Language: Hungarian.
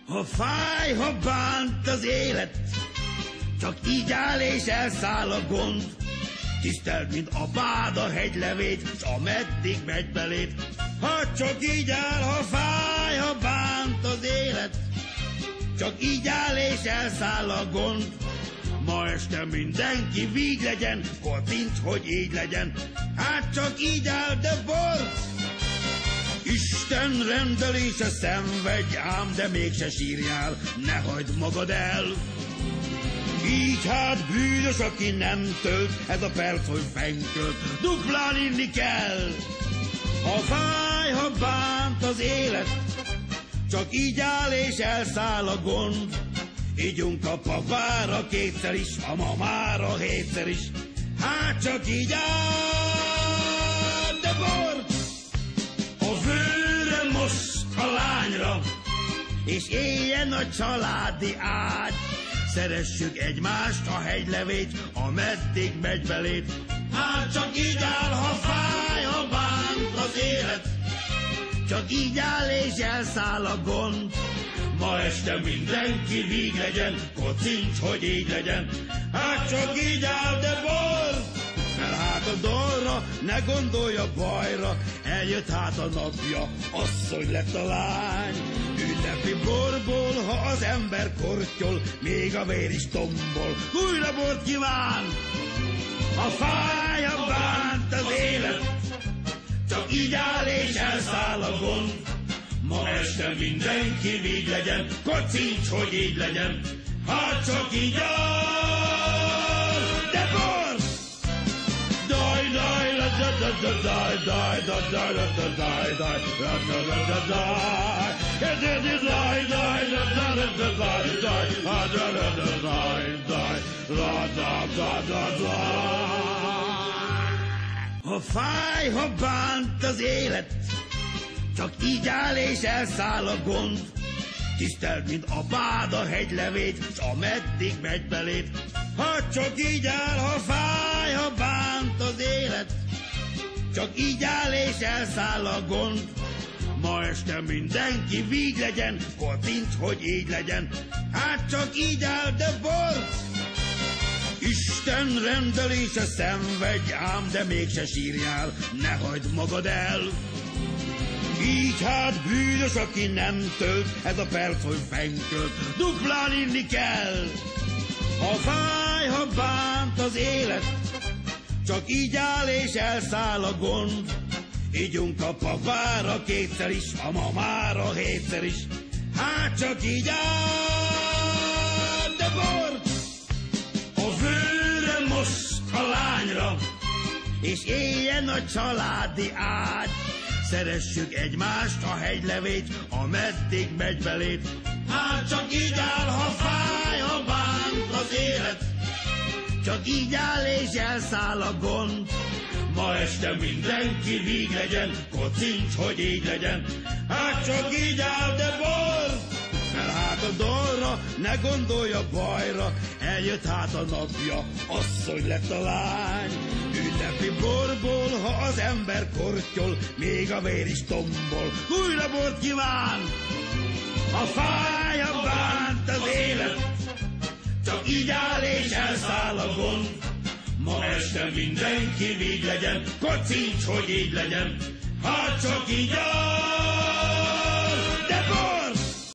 Ha fáj, ha bánt az élet, csak így áll és elszáll a gond. Tiszteld, mint a báda hegylevét, s ameddig megy belét. Ha csak így áll, ha fáj, ha bánt az élet, csak így áll és elszáll a gond. Ma este mindenki víg legyen, kocincs, hogy így legyen. Hát csak így áll, de bort! Isten rendelése szenvedj ám, de mégse sírjál, ne hagyd magad el. Így hát bűnös, aki nem tölt, ez a perc, hogy fenkölt, duplán inni kell. Ha fáj, ha bánt az élet, csak így áll és elszáll a gond. Ígyunk a papára kétszer is, a mamára hétszer is. Hát csak így áll, de bort! A vőre most a lányra, és éljen a családi ágy. Szeressük egymást, a hegylevét, ameddig megy belét. Hát csak így áll, ha fáj, ha bánt az élet, csak így áll és elszáll a gond. Ma este mindenki víg legyen, kocincs, hogy így legyen. Hát csak így áll, de bor! Mert hát a dalra ne gondolja bajra, eljött hát a napja, asszony lett a lány. Ünnepi borból, ha az ember kortyol, még a vér is tombol, újra bort kíván. Ha fáj, ha bánt az élet, csak így áll és elszáll a gond. Ma este mindenki víg legyen, kocincs, hogy így legyen. Hát csak így áll, de bor! Daj, daj, la, da, da, da, daj, daj, da, da, da, da, daj, daj, da, da, da, da, daj. Daj, daj, daj, da, da, da, da, daj, daj, da, da, da, da, daj, daj, la, da, da, da, daj. Ha fáj, ha bánt az élet, csak így áll és elszáll a gond. Tiszteld, mint a báda hegylevét, s ameddig megy belét. Ha csak így áll, ha fáj, ha bánt az élet, csak így áll és elszáll a gond. Ma este mindenki víg legyen, kocincs, hogy így legyen. Hát csak így áll, de bort! Isten rendelése szenvedj ám, de mégse sírjál, ne hagyd magad el. Így hát bűnös, aki nem tölt, ez a perc, hogy fenkölt, duplán inni kell. Ha fáj, ha bánt az élet, csak így áll és elszáll a gond. Ígyunk a papára kétszer is, a mamára hétszer is. Hát csak így áll, de bort! A vőre most a lányra, és éljen a családi ágy. Szeressük egymást, a hegylevét, ameddig megy belét. Hát csak így áll, ha fáj, ha bánt az élet, csak így áll és elszáll a gond. Ma este mindenki víg legyen, kocincs, hogy így legyen. Hát csak így áll, de bor! Mert hát a dalra ne gondolja bajra, eljött hát a napja, asszony lett a lány. Ünnepi borból, ha az ember kortyol, még a vér is tombol, újra bort kíván. Ha fáj, ha bánt az élet, csak így áll és elszáll a gond. Ma este mindenki víg legyen, kocincs, hogy így legyen. Hát csak így áll,